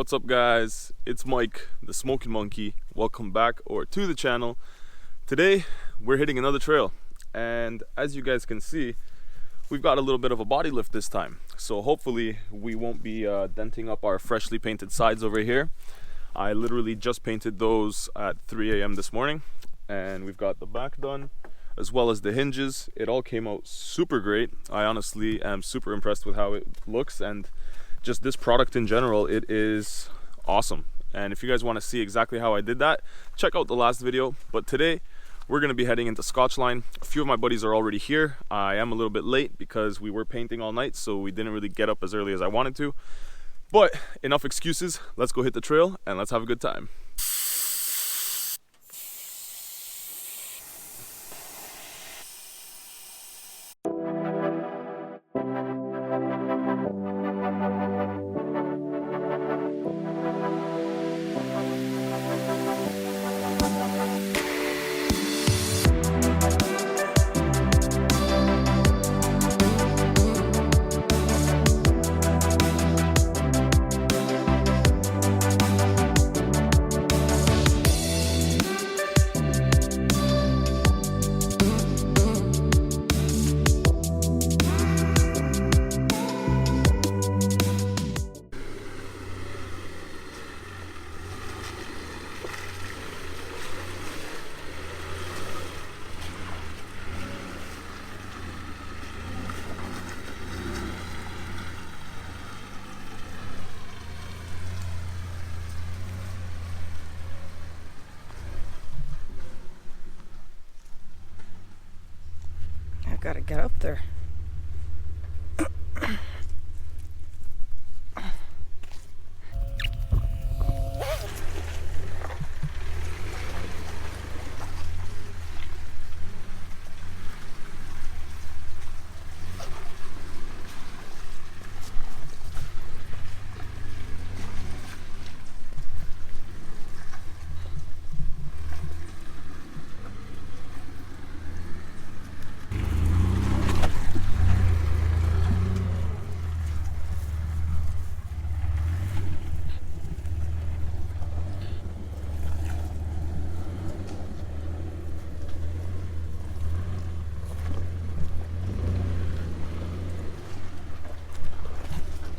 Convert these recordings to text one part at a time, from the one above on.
What's up guys, it's Mike, the Smokin Monkey. Welcome back to the channel. Today we're hitting another trail, and as you guys can see, we've got a little bit of a body lift this time. So hopefully we won't be denting up our freshly painted sides over here. I literally just painted those at 3 a.m. this morning, and we've got the back done as well as the hinges. It all came out super great. I honestly am super impressed with how it looks, and just this product in general, it is awesome. And if you guys want to see exactly how I did that, check out the last video. But today we're going to be heading into Scotch line. A few of my buddies are already here. I am a little bit late because we were painting all night, so we didn't really get up as early as I wanted to. But enough excuses, let's go hit the trail and let's have a good time. Gotta get up there.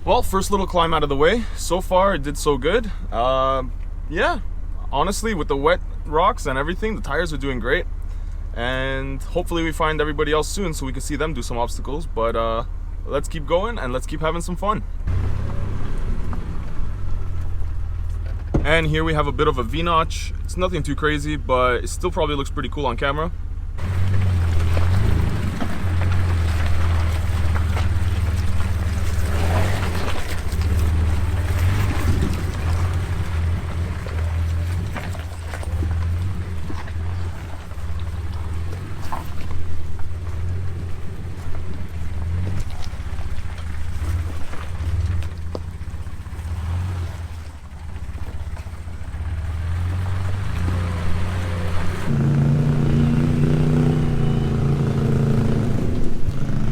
Well, first little climb out of the way. So far, it did so good. Yeah, honestly, with the wet rocks and everything, the tires are doing great. And hopefully we find everybody else soon so we can see them do some obstacles. But let's keep going and let's keep having some fun. And here we have a bit of a V-notch. It's nothing too crazy, but it still probably looks pretty cool on camera.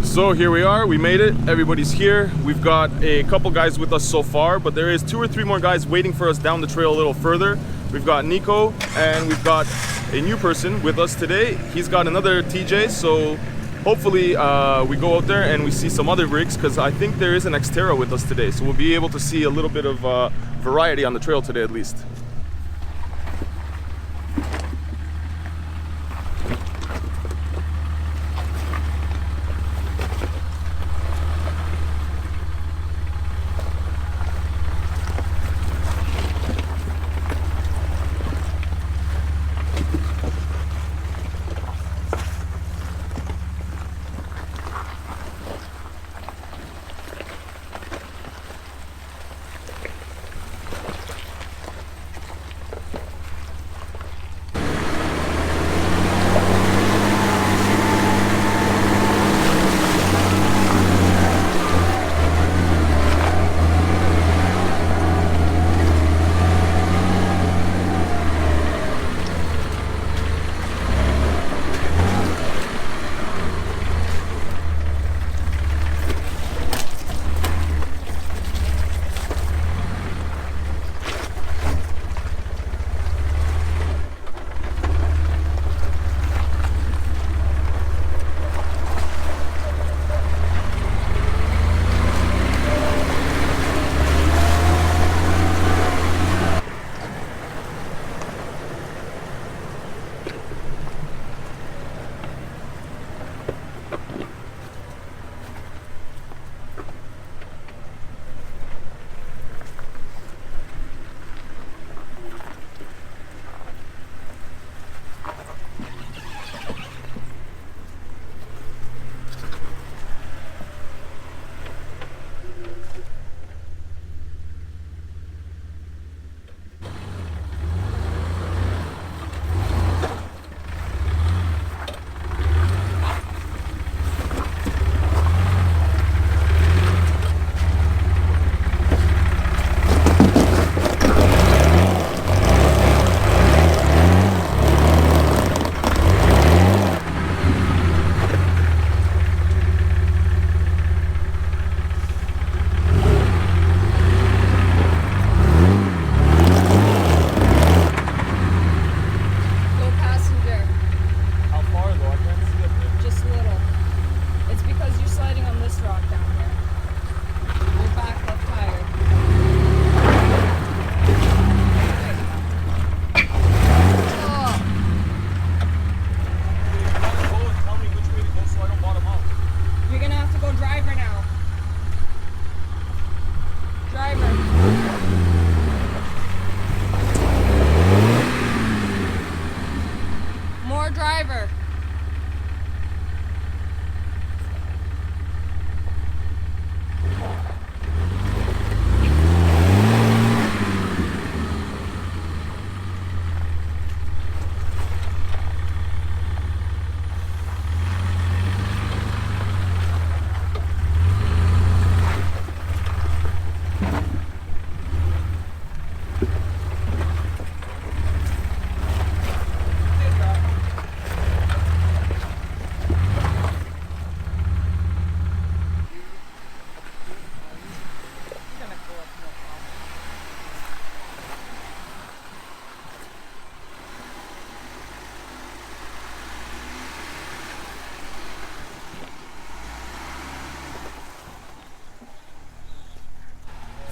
So here we are, we made it, everybody's here. We've got a couple guys with us so far, but there is 2 or 3 more guys waiting for us down the trail a little further. We've got Nico, and we've got a new person with us today. He's got another TJ, so hopefully we go out there and we see some other rigs, because I think there is an Xterra with us today, so we'll be able to see a little bit of variety on the trail today at least.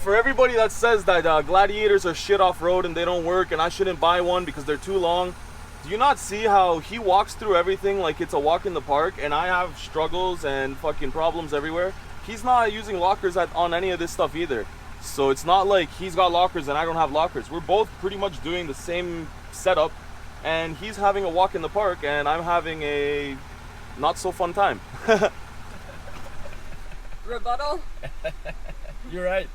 for everybody that says that Gladiators are shit off-road and they don't work and I shouldn't buy one because they're too long, do you not see how he walks through everything like it's a walk in the park, and I have struggles and fucking problems everywhere? He's not using lockers on any of this stuff either. So it's not like he's got lockers and I don't have lockers. We're both pretty much doing the same setup, and he's having a walk in the park and I'm having a not so fun time. Rebuttal? You're right.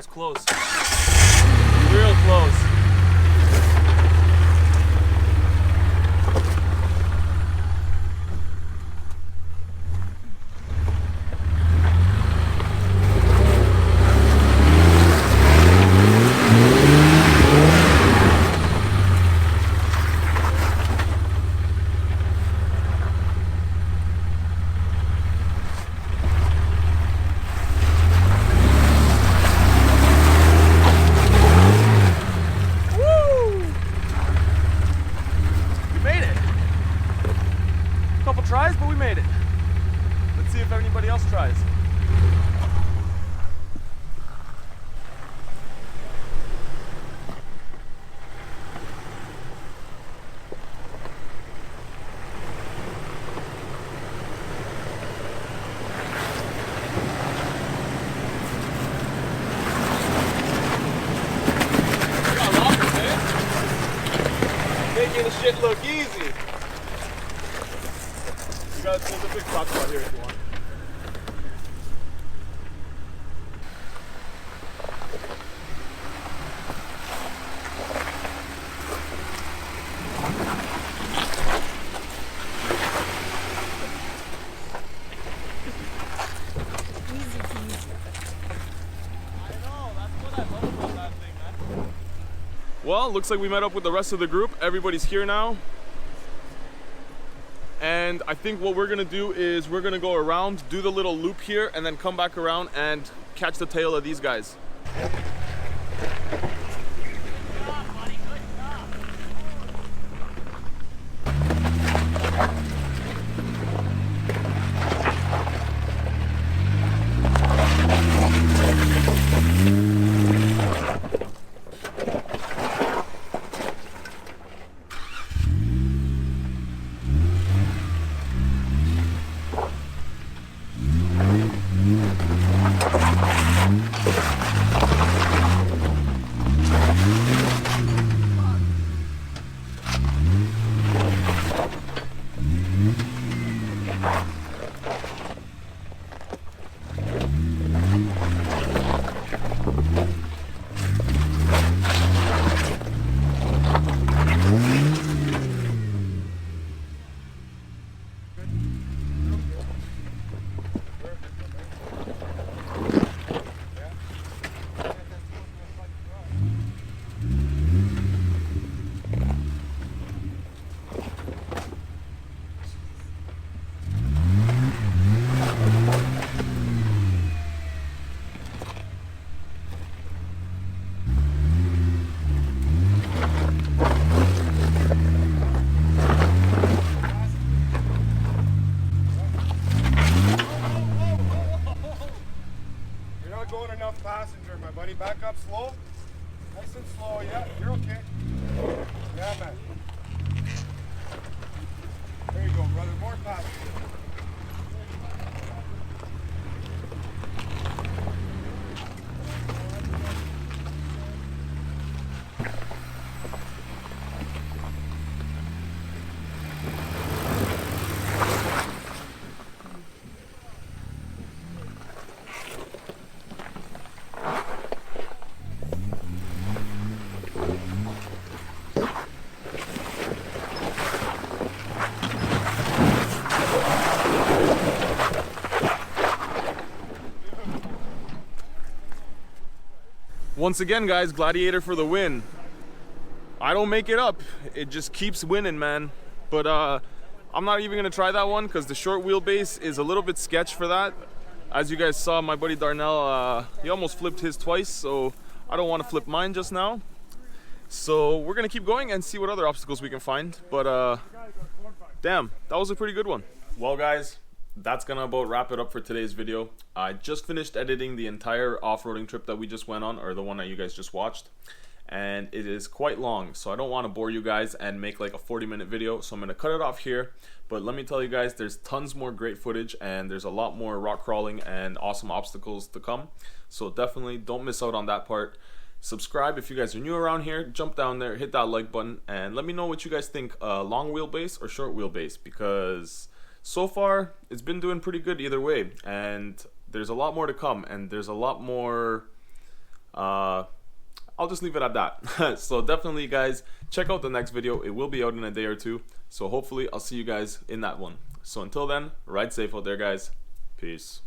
was close. Real close. Tries, but we made it. Let's see if anybody else tries. Got rockers, man. Making the shit look easy. There's a big spot spot here if you want. Easy peasy. I know, that's what I love about that thing, man. Well, looks like we met up with the rest of the group. Everybody's here now. And I think what we're gonna do is we're gonna go around, do the little loop here, and then come back around and catch the tail of these guys. Passenger, my buddy, back up slow, nice and slow. Yeah, you're okay. Yeah, man. There you go, brother. More passenger. Once again, guys, Gladiator for the win. I don't make it up. It just keeps winning, man. But I'm not even gonna try that one because the short wheelbase is a little bit sketch for that. As you guys saw, my buddy Darnell, he almost flipped his twice, so I don't want to flip mine just now. So we're gonna keep going and see what other obstacles we can find. But damn, that was a pretty good one. Well, guys, that's gonna about wrap it up for today's video. I just finished editing the entire off-roading trip that we just went on, or the one that you guys just watched, and it is quite long, so I don't want to bore you guys and make like a 40-minute video, so I'm gonna cut it off here. But let me tell you guys, there's tons more great footage and there's a lot more rock crawling and awesome obstacles to come, so definitely don't miss out on that part. Subscribe if you guys are new around here, jump down there, hit that like button, and let me know what you guys think, long wheelbase or short wheelbase, because so far it's been doing pretty good either way, and there's a lot more to come, and there's a lot more I'll just leave it at that. So definitely, guys, check out the next video. It will be out in a day or two. So hopefully I'll see you guys in that one. So until then, ride safe out there, guys. Peace.